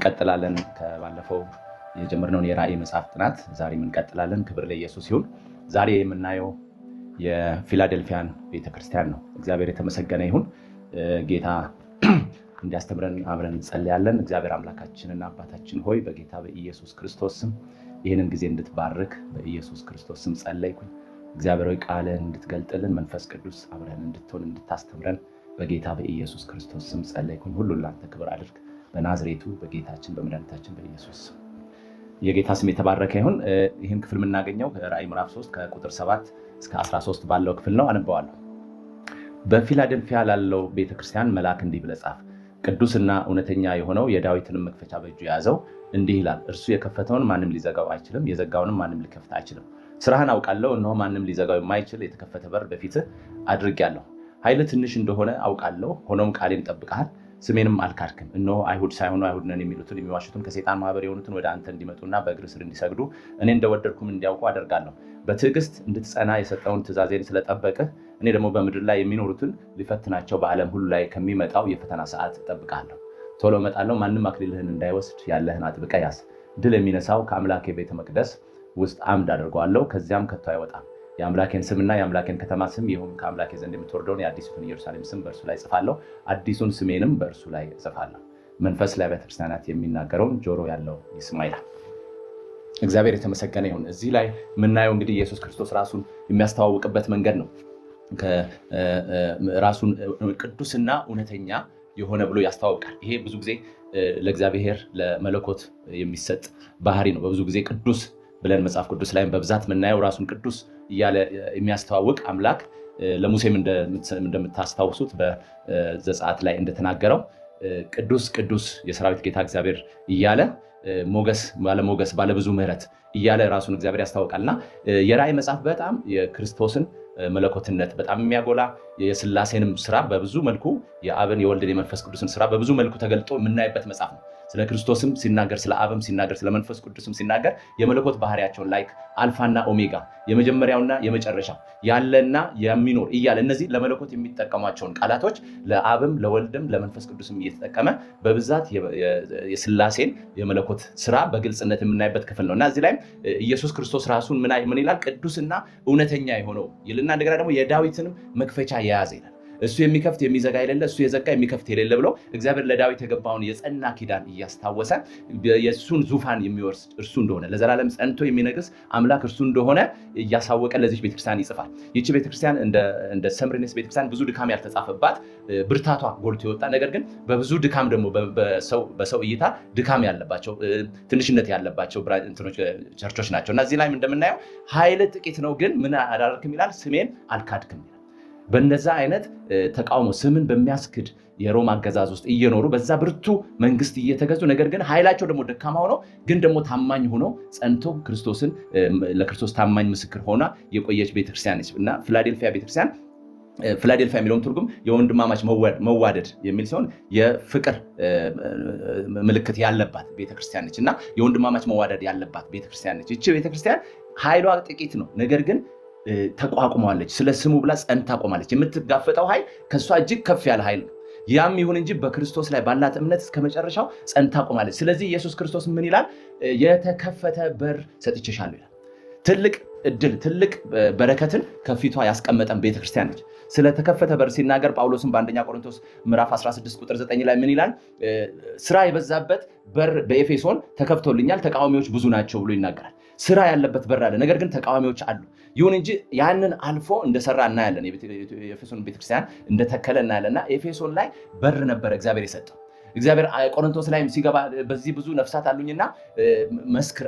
እንቀጥላለን ከባለፈው የጀመርነውን የራእይ መጽሐፍ ጥናት ዛሬም እንቀጥላለን። ክብር ለኢየሱስ ይሁን። ዛሬ የምናየው የፊላዴልፊያን ቤተክርስቲያን ነው። እግዚአብሔር የተመሰገነ ይሁን። ጌታ እንዲያስተምረን አብረን እንጸልያለን። እግዚአብሔር አምላካችንና አባታችን ሆይ በጌታ በኢየሱስ ክርስቶስ ስም ይህንን ጊዜ እንድትባርክ በኢየሱስ ክርስቶስ ስም ጸለይኩኝ። እግዚአብሔር ሆይ ቃልህን እንድትገልጥልን መንፈስ ቅዱስ አብረን እንድትሆን እንድታስተምረን በጌታ በኢየሱስ ክርስቶስ ስም ጸለይኩኝ። ሁሉን ላንተ ክብር አድርግ በናዝሬቱ በጌታችን በመድኃኒታችን በኢየሱስ ስም። የጌታ ስም የተባረከ ይሁን። ይህን ክፍል የምናገኘው ራእይ ምዕራፍ 3 ከቁጥር 7 እስከ 13 ባለው ክፍል ነው። አነበዋለሁ። በፊላዴልፊያ ላለው ቤተክርስቲያን መልአክ እንዲህ ብለህ ጻፍ። ቅዱስና እውነተኛ የሆነው የዳዊትንም መክፈቻ በእጁ የያዘው እንዲህ ይላል፣ እርሱ የከፈተውን ማንም ሊዘጋው አይችልም፣ የዘጋውንም ማንም ሊከፍት አይችልም። ስራህን አውቃለሁ፣ እነሆ ማንም ሊዘጋው የማይችል የተከፈተ በር በፊትህ አድርጌአለሁ። ኃይልህ ትንሽ እንደሆነ አውቃለሁ፣ ሆኖም ቃሌን ጠብቀሃል፣ ስሜንም አልካድክም። እነሆ አይሁድ ሳይሆኑ አይሁድ ነን የሚሉትን የሚዋሹትን ከሰይጣን ማህበር የሆኑትን ወደ አንተ እንዲመጡና በእግርህ ስር እንዲሰግዱ እኔ እንደወደድኩም እንዲያውቁ አደርጋለሁ። በትዕግስት እንድትጸና የሰጠውን ትእዛዜን ስለጠበቅህ እኔ ደግሞ በምድር ላይ የሚኖሩትን ሊፈትናቸው በዓለም ሁሉ ላይ ከሚመጣው የፈተና ሰዓት እጠብቅሃለሁ። ቶሎ እመጣለሁ። ማንም አክሊልህን እንዳይወስድ ያለህን አጥብቀህ ያዝ። ድል የሚነሳው ከአምላኬ ቤተ መቅደስ ውስጥ አምድ አድርገዋለሁ፣ ከዚያም ከቶ አይወጣም። የአምላኬን ስምና የአምላኬን ከተማ ስም ይሁን ከአምላኬ ዘንድ የምትወርደውን የአዲሱን ኢየሩሳሌም ስም በእርሱ ላይ ጽፋለሁ፣ አዲሱን ስሜንም በእርሱ ላይ ጽፋለሁ። መንፈስ ለአብያተ ክርስቲያናት የሚናገረውን ጆሮ ያለው ይስማ ይላል። እግዚአብሔር የተመሰገነ ይሁን። እዚህ ላይ የምናየው እንግዲህ ኢየሱስ ክርስቶስ ራሱን የሚያስተዋውቅበት መንገድ ነው። ራሱን ቅዱስና እውነተኛ የሆነ ብሎ ያስተዋውቃል። ይሄ ብዙ ጊዜ ለእግዚአብሔር ለመለኮት የሚሰጥ ባህሪ ነው። በብዙ ጊዜ ቅዱስ ብለን መጽሐፍ ቅዱስ ላይም በብዛት የምናየው ራሱን ቅዱስ እያለ የሚያስተዋውቅ አምላክ ለሙሴም እንደምታስታውሱት በዘጸአት ላይ እንደተናገረው ቅዱስ ቅዱስ የሰራዊት ጌታ እግዚአብሔር እያለ ሞገስ ባለሞገስ ባለብዙ ምሕረት እያለ ራሱን እግዚአብሔር ያስታውቃልና የራእይ መጽሐፍ በጣም የክርስቶስን መለኮትነት በጣም የሚያጎላ የሥላሴንም ስራ በብዙ መልኩ የአብን የወልድን የመንፈስ ቅዱስን ስራ በብዙ መልኩ ተገልጦ የምናይበት መጽሐፍ ነው። ስለ ክርስቶስም ሲናገር፣ ስለ አብም ሲናገር፣ ስለ መንፈስ ቅዱስም ሲናገር የመለኮት ባህሪያቸውን ላይክ አልፋና ኦሜጋ የመጀመሪያውና የመጨረሻው ያለና የሚኖር እያለ እነዚህ ለመለኮት የሚጠቀሟቸውን ቃላቶች ለአብም ለወልድም ለመንፈስ ቅዱስም እየተጠቀመ በብዛት የሥላሴን የመለኮት ስራ በግልጽነት የምናይበት ክፍል ነው እና እዚህ ላይም ኢየሱስ ክርስቶስ ራሱን ምን ይላል? ቅዱስና እውነተኛ የሆነው ይልና እንደገና ደግሞ የዳዊትንም መክፈቻ የያዘ ይላል። እሱ የሚከፍት የሚዘጋ የሌለ፣ እሱ የዘጋ የሚከፍት የሌለ ብሎ እግዚአብሔር ለዳዊት የገባውን የጸና ኪዳን እያስታወሰ የእሱን ዙፋን የሚወርስ እርሱ እንደሆነ ለዘላለም ጸንቶ የሚነግስ አምላክ እርሱ እንደሆነ እያሳወቀ ለዚች ቤተክርስቲያን ይጽፋል። ይቺ ቤተክርስቲያን እንደ ሰምርኔስ ቤተክርስቲያን ብዙ ድካም ያልተጻፈባት ብርታቷ ጎልቶ የወጣ ነገር ግን በብዙ ድካም ደግሞ በሰው እይታ ድካም ያለባቸው ትንሽነት ያለባቸው ቸርቾች ናቸው እና እዚህ ላይም እንደምናየው ኃይል ጥቂት ነው ግን ምን አላደረክም ይላል፣ ስሜን አልካድክም ይላል። በእነዛ አይነት ተቃውሞ ስምን በሚያስክድ የሮም አገዛዝ ውስጥ እየኖሩ በዛ ብርቱ መንግስት እየተገዙ ነገር ግን ኃይላቸው ደግሞ ደካማ ሆኖ ግን ደግሞ ታማኝ ሆኖ ጸንቶ ለክርስቶስ ታማኝ ምስክር ሆና የቆየች ቤተክርስቲያን ነች እና ፊላዴልፊያ ቤተክርስቲያን ፊላዴልፊያ የሚለውን ትርጉም የወንድማማች መዋደድ የሚል ሲሆን የፍቅር ምልክት ያለባት ቤተክርስቲያን ነች እና የወንድማማች መዋደድ ያለባት ቤተክርስቲያን ነች። ይቺ ቤተክርስቲያን ኃይሏ ጥቂት ነው ነገር ግን ተቋቁማለች። ስለ ስሙ ብላ ጸንታ ቆማለች። የምትጋፈጠው ኃይል ከሷ እጅግ ከፍ ያለ ኃይል ነው። ያም ይሁን እንጂ በክርስቶስ ላይ ባላት እምነት እስከ መጨረሻው ጸንታ ቆማለች። ስለዚህ ኢየሱስ ክርስቶስ ምን ይላል? የተከፈተ በር ሰጥቼሻለሁ ይላል። ትልቅ እድል ትልቅ በረከትን ከፊቷ ያስቀመጠን ቤተክርስቲያን ነች። ስለተከፈተ በር ሲናገር ጳውሎስም በአንደኛ ቆሮንቶስ ምዕራፍ 16 ቁጥር 9 ላይ ምን ይላል? ስራ የበዛበት በር በኤፌሶን ተከፍቶልኛል፣ ተቃዋሚዎች ብዙ ናቸው ብሎ ይናገራል። ስራ ያለበት በር አለ፣ ነገር ግን ተቃዋሚዎች አሉ። ይሁን እንጂ ያንን አልፎ እንደሰራ እናያለን። የኤፌሶን ቤተክርስቲያን እንደተከለ እናያለንና ኤፌሶን ላይ በር ነበረ እግዚአብሔር የሰጠው። እግዚአብሔር ቆሮንቶስ ላይም ሲገባ በዚህ ብዙ ነፍሳት አሉኝና መስክር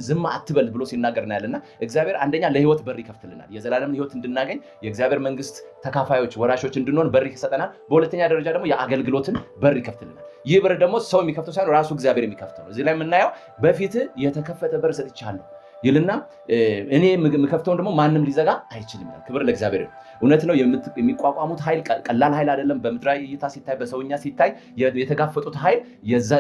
ዝም አትበል ብሎ ሲናገር እናያለንና እግዚአብሔር አንደኛ ለህይወት በር ይከፍትልናል። የዘላለም ህይወት እንድናገኝ የእግዚአብሔር መንግስት ተካፋዮች ወራሾች እንድንሆን በር ይሰጠናል። በሁለተኛ ደረጃ ደግሞ የአገልግሎትን በር ይከፍትልናል። ይህ በር ደግሞ ሰው የሚከፍተው ሳይሆን ራሱ እግዚአብሔር የሚከፍተው ነው። እዚህ ላይ የምናየው በፊት የተከፈተ በር ሰጥቻለሁ፣ ይልና እኔ የምከፍተውን ደግሞ ማንም ሊዘጋ አይችልም። ክብር ለእግዚአብሔር። እውነት ነው። የሚቋቋሙት ኃይል ቀላል ኃይል አይደለም። በምድራዊ እይታ ሲታይ፣ በሰውኛ ሲታይ የተጋፈጡት ኃይል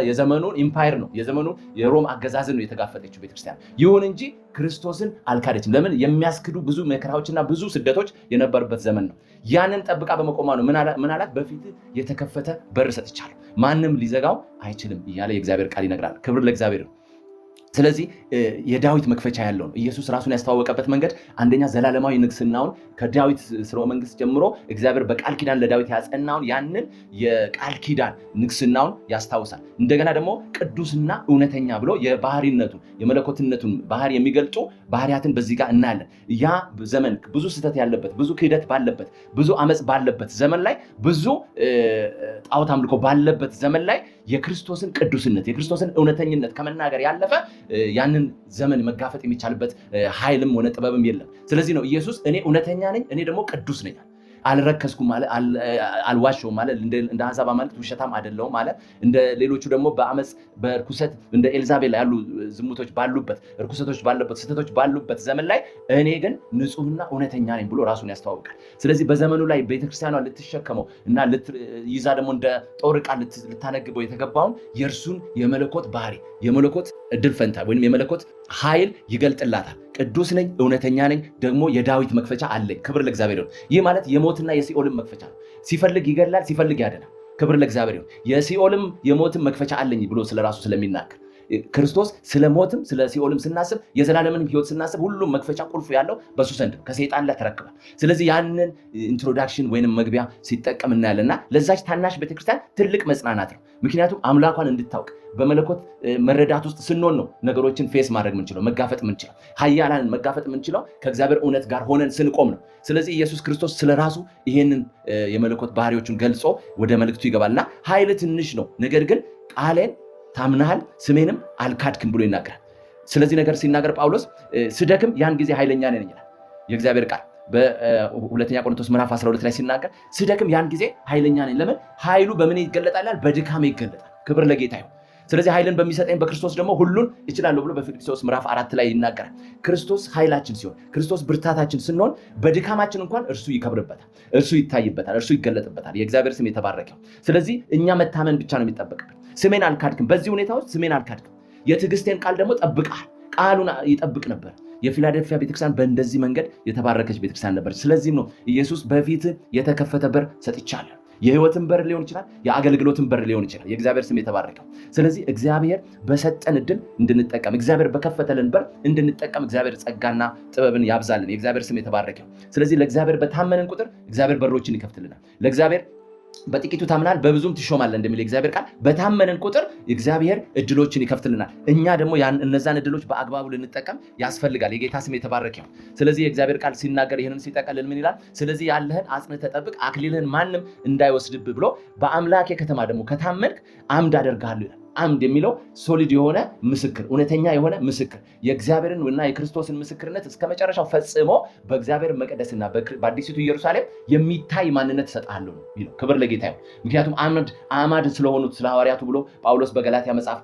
የዘመኑን ኢምፓየር ነው፣ የዘመኑ የሮም አገዛዝን ነው የተጋፈጠችው ቤተክርስቲያን። ይሁን እንጂ ክርስቶስን አልካደችም። ለምን? የሚያስክዱ ብዙ መከራዎችና ብዙ ስደቶች የነበሩበት ዘመን ነው። ያንን ጠብቃ በመቆሟ ነው ምን አላት? በፊት የተከፈተ በር ሰጥቻለሁ፣ ማንም ሊዘጋው አይችልም እያለ የእግዚአብሔር ቃል ይነግራል። ክብር ለእግዚአብሔር። ስለዚህ የዳዊት መክፈቻ ያለው ነው። ኢየሱስ ራሱን ያስተዋወቀበት መንገድ አንደኛ ዘላለማዊ ንግስናውን ከዳዊት ስርወ መንግስት ጀምሮ እግዚአብሔር በቃል ኪዳን ለዳዊት ያጸናውን ያንን የቃል ኪዳን ንግስናውን ያስታውሳል። እንደገና ደግሞ ቅዱስና እውነተኛ ብሎ የባህሪነቱን የመለኮትነቱን ባህሪ የሚገልጡ ባህሪያትን በዚህ ጋር እናያለን። ያ ዘመን ብዙ ስህተት ያለበት፣ ብዙ ክህደት ባለበት፣ ብዙ አመፅ ባለበት ዘመን ላይ፣ ብዙ ጣዖት አምልኮ ባለበት ዘመን ላይ የክርስቶስን ቅዱስነት የክርስቶስን እውነተኝነት ከመናገር ያለፈ ያንን ዘመን መጋፈጥ የሚቻልበት ኃይልም ሆነ ጥበብም የለም። ስለዚህ ነው ኢየሱስ እኔ እውነተኛ ነኝ፣ እኔ ደግሞ ቅዱስ ነኝ፣ አልረከስኩም ማለት አልዋሸውም ማለት እንደ አሕዛብ ማለት ውሸታም አይደለሁም ማለት እንደ ሌሎቹ ደግሞ በአመፅ በርኩሰት እንደ ኤልዛቤል ያሉ ዝሙቶች ባሉበት ርኩሰቶች ባሉበት ስህተቶች ባሉበት ዘመን ላይ እኔ ግን ንጹህና እውነተኛ ነኝ ብሎ ራሱን ያስተዋውቃል። ስለዚህ በዘመኑ ላይ ቤተክርስቲያኗ ልትሸከመው እና ይዛ ደግሞ እንደ ጦር ዕቃ ልታነግበው የተገባውን የእርሱን የመለኮት ባህሪ የመለኮት እድል ፈንታ ወይም የመለኮት ኃይል ይገልጥላታል። ቅዱስ ነኝ፣ እውነተኛ ነኝ፣ ደግሞ የዳዊት መክፈቻ አለኝ። ክብር ለእግዚአብሔር ይሁን። ይህ ማለት የሞትና የሲኦልም መክፈቻ ነው። ሲፈልግ ይገድላል፣ ሲፈልግ ያድናል። ክብር ለእግዚአብሔር ይሁን። የሲኦልም የሞትም መክፈቻ አለኝ ብሎ ስለራሱ ስለሚናገር ክርስቶስ ስለ ሞትም ስለ ሲኦልም ስናስብ የዘላለምን ሕይወት ስናስብ ሁሉም መክፈቻ ቁልፉ ያለው በሱ ዘንድ ከሰይጣን ላይ ተረክቧል። ስለዚህ ያንን ኢንትሮዳክሽን ወይንም መግቢያ ሲጠቀም እናያለንና ለዛች ታናሽ ቤተክርስቲያን ትልቅ መጽናናት ነው። ምክንያቱም አምላኳን እንድታውቅ በመለኮት መረዳት ውስጥ ስንሆን ነው ነገሮችን ፌስ ማድረግ ምንችለው፣ መጋፈጥ ምንችለው፣ ኃያላንን መጋፈጥ ምንችለው ከእግዚአብሔር እውነት ጋር ሆነን ስንቆም ነው። ስለዚህ ኢየሱስ ክርስቶስ ስለራሱ ይሄንን የመለኮት ባህሪዎቹን ገልጾ ወደ መልእክቱ ይገባልና ኃይል ትንሽ ነው፣ ነገር ግን ቃሌን ታምናሃል ስሜንም አልካድክም ብሎ ይናገራል። ስለዚህ ነገር ሲናገር ጳውሎስ ስደክም ያን ጊዜ ኃይለኛ ነኝ ይላል። የእግዚአብሔር ቃል በሁለተኛ ቆሮንቶስ ምዕራፍ 12 ላይ ሲናገር ስደክም ያን ጊዜ ኃይለኛ ነኝ። ለምን? ኃይሉ በምን ይገለጣል? በድካሜ ይገለጣል። ክብር ለጌታ ይሁን። ስለዚህ ኃይልን በሚሰጠኝ በክርስቶስ ደግሞ ሁሉን እችላለሁ ብሎ በፊልጵስዩስ ምዕራፍ 4 ላይ ይናገራል። ክርስቶስ ኃይላችን ሲሆን፣ ክርስቶስ ብርታታችን ስንሆን በድካማችን እንኳን እርሱ ይከብርበታል፣ እርሱ ይታይበታል፣ እርሱ ይገለጥበታል። የእግዚአብሔር ስም የተባረከው። ስለዚህ እኛ መታመን ብቻ ነው የሚጠበቅብን። ስሜን አልካድክም፣ በዚህ ሁኔታ ውስጥ ስሜን አልካድክም፣ የትዕግስቴን ቃል ደግሞ ጠብቀሃል። ቃሉን ይጠብቅ ነበር። የፊላዴልፊያ ቤተክርስቲያን በእንደዚህ መንገድ የተባረከች ቤተክርስቲያን ነበረች። ስለዚህም ነው ኢየሱስ በፊት የተከፈተ በር ሰጥቻለሁ። የህይወትን በር ሊሆን ይችላል፣ የአገልግሎትን በር ሊሆን ይችላል። የእግዚአብሔር ስም የተባረከው። ስለዚህ እግዚአብሔር በሰጠን እድል እንድንጠቀም፣ እግዚአብሔር በከፈተልን በር እንድንጠቀም እግዚአብሔር ጸጋና ጥበብን ያብዛልን። የእግዚአብሔር ስም የተባረከው። ስለዚህ ለእግዚአብሔር በታመንን ቁጥር እግዚአብሔር በሮችን ይከፍትልናል። ለእግዚአብሔር በጥቂቱ ታምናል በብዙም ትሾማለህ እንደሚል የእግዚአብሔር ቃል በታመንን ቁጥር እግዚአብሔር እድሎችን ይከፍትልናል። እኛ ደግሞ እነዛን እድሎች በአግባቡ ልንጠቀም ያስፈልጋል። የጌታ ስም የተባረከ ይሁን። ስለዚህ የእግዚአብሔር ቃል ሲናገር ይህንን ሲጠቀልል ምን ይላል? ስለዚህ ያለህን አጽንተህ ጠብቅ፣ አክሊልህን ማንም እንዳይወስድብህ ብሎ በአምላኬ ከተማ ደግሞ ከታመንክ አምድ አደርግሃለሁ ይላል። አምድ የሚለው ሶሊድ የሆነ ምስክር፣ እውነተኛ የሆነ ምስክር፣ የእግዚአብሔርን እና የክርስቶስን ምስክርነት እስከ መጨረሻው ፈጽሞ በእግዚአብሔር መቅደስና በአዲሲቱ ኢየሩሳሌም የሚታይ ማንነት እሰጥሃለሁ ነው የሚለው። ክብር ለጌታ ይሁን። ምክንያቱም አዕማድ ስለሆኑት ስለ ሐዋርያቱ ብሎ ጳውሎስ በገላትያ መጽሐፍ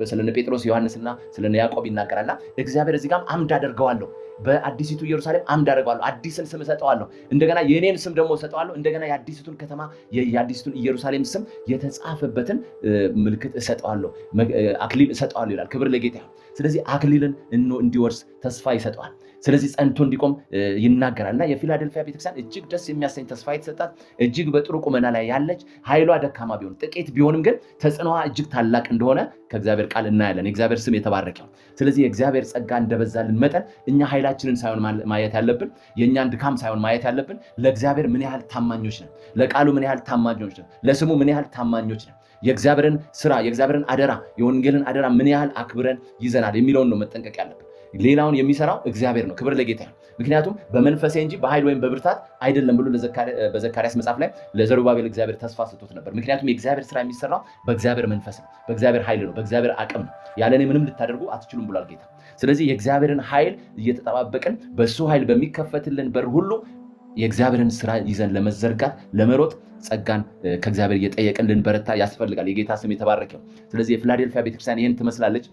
ስለነ ጴጥሮስ ዮሐንስና ስለነ ያዕቆብ ይናገራልና እግዚአብሔር እዚህ ጋርም አምድ አደርገዋለሁ፣ በአዲሲቱ ኢየሩሳሌም አምድ አደርገዋለሁ፣ አዲስን ስም እሰጠዋለሁ፣ እንደገና የኔን ስም ደግሞ እሰጠዋለሁ፣ እንደገና የአዲሲቱን ከተማ የአዲሲቱን ኢየሩሳሌም ስም የተጻፈበትን ምልክት እሰጠዋለሁ፣ አክሊል እሰጠዋለሁ ይላል። ክብር ለጌታ ይሁን። ስለዚህ አክሊልን እንዲወርስ ተስፋ ይሰጠዋል። ስለዚህ ጸንቶ እንዲቆም ይናገራልና የፊላዴልፊያ ቤተክርስቲያን እጅግ ደስ የሚያሰኝ ተስፋ የተሰጣት እጅግ በጥሩ ቁመና ላይ ያለች ኃይሏ ደካማ ቢሆን ጥቂት ቢሆንም ግን ተጽዕኖዋ እጅግ ታላቅ እንደሆነ ከእግዚአብሔር ቃል እናያለን። የእግዚአብሔር ስም የተባረከው። ስለዚህ የእግዚአብሔር ጸጋ እንደበዛልን መጠን እኛ ኃይላችንን ሳይሆን ማየት ያለብን፣ የእኛን ድካም ሳይሆን ማየት ያለብን ለእግዚአብሔር ምን ያህል ታማኞች ነን፣ ለቃሉ ምን ያህል ታማኞች ነን፣ ለስሙ ምን ያህል ታማኞች ነን፣ የእግዚአብሔርን ስራ የእግዚአብሔርን አደራ የወንጌልን አደራ ምን ያህል አክብረን ይዘናል የሚለውን ነው መጠንቀቅ ያለብን። ሌላውን የሚሰራው እግዚአብሔር ነው። ክብር ለጌታ ነው። ምክንያቱም በመንፈሴ እንጂ በኃይል ወይም በብርታት አይደለም ብሎ በዘካርያስ መጽሐፍ ላይ ለዘሩባቤል እግዚአብሔር ተስፋ ሰጥቶት ነበር። ምክንያቱም የእግዚአብሔር ስራ የሚሰራው በእግዚአብሔር መንፈስ ነው፣ በእግዚአብሔር ኃይል ነው፣ በእግዚአብሔር አቅም ነው። ያለ እኔ ምንም ልታደርጉ አትችሉም ብሏል ጌታ። ስለዚህ የእግዚአብሔርን ኃይል እየተጠባበቅን በሱ ኃይል በሚከፈትልን በር ሁሉ የእግዚአብሔርን ስራ ይዘን ለመዘርጋት ለመሮጥ ጸጋን ከእግዚአብሔር እየጠየቅን ልንበረታ ያስፈልጋል። የጌታ ስም የተባረከው። ስለዚህ የፊላዴልፊያ ቤተክርስቲያን ይህን ትመስላለች።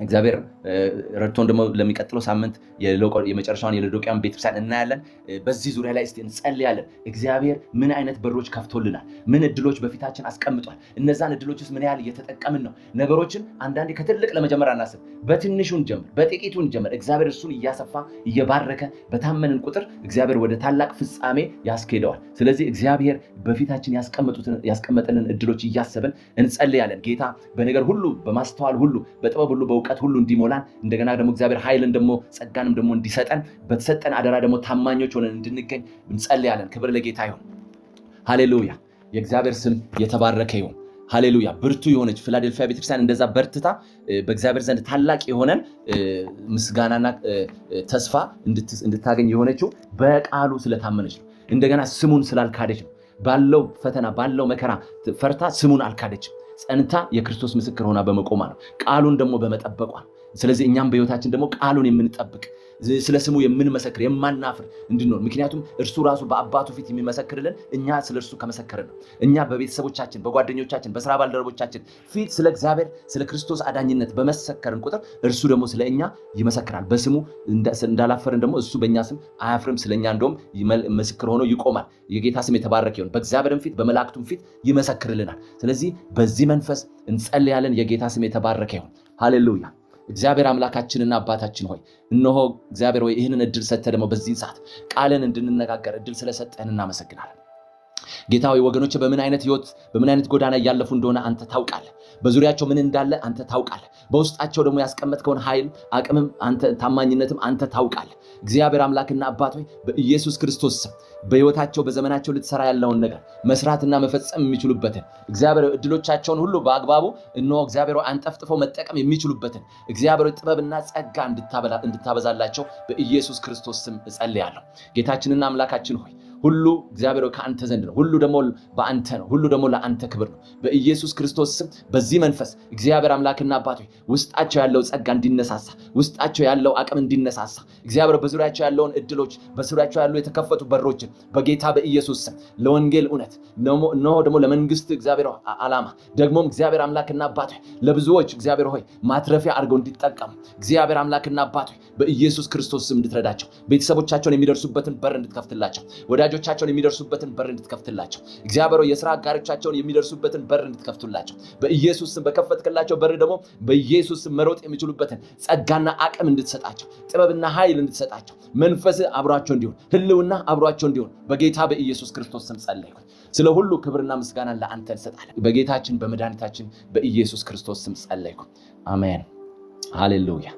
እግዚአብሔር ረድቶን ደግሞ ለሚቀጥለው ሳምንት የመጨረሻውን የሎዶቅያን ቤተክርስቲያን እናያለን። በዚህ ዙሪያ ላይ እስቲ እንጸልያለን። እግዚአብሔር ምን አይነት በሮች ከፍቶልናል? ምን እድሎች በፊታችን አስቀምጧል? እነዛን እድሎችስ ምን ያህል እየተጠቀምን ነው? ነገሮችን አንዳንዴ ከትልቅ ለመጀመር አናስብ፣ በትንሹን ጀምር፣ በጥቂቱን ጀምር። እግዚአብሔር እሱን እያሰፋ እየባረከ በታመንን ቁጥር እግዚአብሔር ወደ ታላቅ ፍጻሜ ያስኬደዋል። ስለዚህ እግዚአብሔር በፊታችን ያስቀመጠንን እድሎች እያሰብን እንጸልያለን። ጌታ በነገር ሁሉ፣ በማስተዋል ሁሉ፣ በጥበብ ሁሉ፣ በእውቀት ሁሉ እንዲሞላን እንደገና ደግሞ እግዚአብሔር ኃይልን ደግሞ ጸጋንም ደግሞ እንዲሰጠን በተሰጠን አደራ ደግሞ ታማኞች ሆነን እንድንገኝ እንጸልያለን። ክብር ለጌታ ይሁን። ሃሌሉያ። የእግዚአብሔር ስም የተባረከ ይሁን። ሃሌሉያ። ብርቱ የሆነች ፊላዴልፊያ ቤተክርስቲያን እንደዛ በርትታ በእግዚአብሔር ዘንድ ታላቅ የሆነን ምስጋናና ተስፋ እንድታገኝ የሆነችው በቃሉ ስለታመነች ነው። እንደገና ስሙን ስላልካደች ነው። ባለው ፈተና ባለው መከራ ፈርታ ስሙን አልካደችም። ጸንታ የክርስቶስ ምስክር ሆና በመቆማ ነው። ቃሉን ደግሞ በመጠበቋ ነው። ስለዚህ እኛም በህይወታችን ደግሞ ቃሉን የምንጠብቅ ስለ ስሙ የምንመሰክር የማናፍር እንድንሆን፣ ምክንያቱም እርሱ ራሱ በአባቱ ፊት የሚመሰክርልን እኛ ስለ እርሱ ከመሰከርን ነው። እኛ በቤተሰቦቻችን፣ በጓደኞቻችን፣ በስራ ባልደረቦቻችን ፊት ስለ እግዚአብሔር ስለ ክርስቶስ አዳኝነት በመሰከርን ቁጥር እርሱ ደግሞ ስለ እኛ ይመሰክራል። በስሙ እንዳላፈርን ደግሞ እሱ በእኛ ስም አያፍርም። ስለኛ እንደውም ምስክር ሆኖ ይቆማል። የጌታ ስም የተባረከ ይሁን። በእግዚአብሔርም ፊት በመላእክቱም ፊት ይመሰክርልናል። ስለዚህ በዚህ መንፈስ እንጸልያለን። የጌታ ስም የተባረከ ይሁን። ሃሌሉያ። እግዚአብሔር አምላካችንና አባታችን ሆይ እነሆ እግዚአብሔር ሆይ ይህንን እድል ሰጥተህ ደግሞ በዚህ ሰዓት ቃልን እንድንነጋገር እድል ስለሰጠህን እናመሰግናለን። ጌታ ሆይ ወገኖች በምን አይነት ህይወት በምን አይነት ጎዳና እያለፉ እንደሆነ አንተ ታውቃለህ። በዙሪያቸው ምን እንዳለ አንተ ታውቃለህ። በውስጣቸው ደግሞ ያስቀመጥከውን ኃይል፣ አቅምም አንተ ታማኝነትም አንተ ታውቃለህ። እግዚአብሔር አምላክና አባት ሆይ በኢየሱስ ክርስቶስ ስም በህይወታቸው በዘመናቸው ልትሰራ ያለውን ነገር መስራትና መፈጸም የሚችሉበትን እግዚአብሔር እድሎቻቸውን ሁሉ በአግባቡ እነሆ እግዚአብሔር አንጠፍጥፈው መጠቀም የሚችሉበትን እግዚአብሔር ጥበብና ጸጋ እንድታበዛላቸው በኢየሱስ ክርስቶስ ስም እጸልያለሁ። ጌታችንና አምላካችን ሆይ ሁሉ እግዚአብሔር ከአንተ ዘንድ ነው። ሁሉ ደግሞ በአንተ ነው። ሁሉ ደግሞ ለአንተ ክብር ነው። በኢየሱስ ክርስቶስ ስም በዚህ መንፈስ እግዚአብሔር አምላክና አባት ሆይ ውስጣቸው ያለው ጸጋ እንዲነሳሳ፣ ውስጣቸው ያለው አቅም እንዲነሳሳ እግዚአብሔር በዙሪያቸው ያለውን እድሎች፣ በዙሪያቸው ያሉ የተከፈቱ በሮችን በጌታ በኢየሱስ ስም ለወንጌል እውነት ነው ደግሞ ለመንግስት እግዚአብሔር ዓላማ ደግሞም እግዚአብሔር አምላክና አባት ሆይ ለብዙዎች እግዚአብሔር ሆይ ማትረፊያ አድርገው እንዲጠቀሙ እግዚአብሔር አምላክና አባት ሆይ በኢየሱስ ክርስቶስ ስም እንድትረዳቸው፣ ቤተሰቦቻቸውን የሚደርሱበትን በር እንድትከፍትላቸው፣ ወዳጆቻቸውን የሚደርሱበትን በር እንድትከፍትላቸው እግዚአብሔር የሥራ አጋሮቻቸውን የሚደርሱበትን በር እንድትከፍቱላቸው በኢየሱስ ስም በከፈትክላቸው በር ደግሞ በኢየሱስ ስም መሮጥ የሚችሉበትን ጸጋና አቅም እንድትሰጣቸው፣ ጥበብና ኃይል እንድትሰጣቸው፣ መንፈስ አብሯቸው እንዲሆን፣ ህልውና አብሯቸው እንዲሆን በጌታ በኢየሱስ ክርስቶስ ስም ጸለይኩ። ስለ ሁሉ ክብርና ምስጋና ለአንተ እንሰጣለን። በጌታችን በመድኃኒታችን በኢየሱስ ክርስቶስ ስም ጸለይኩ። አሜን። ሃሌሉያ።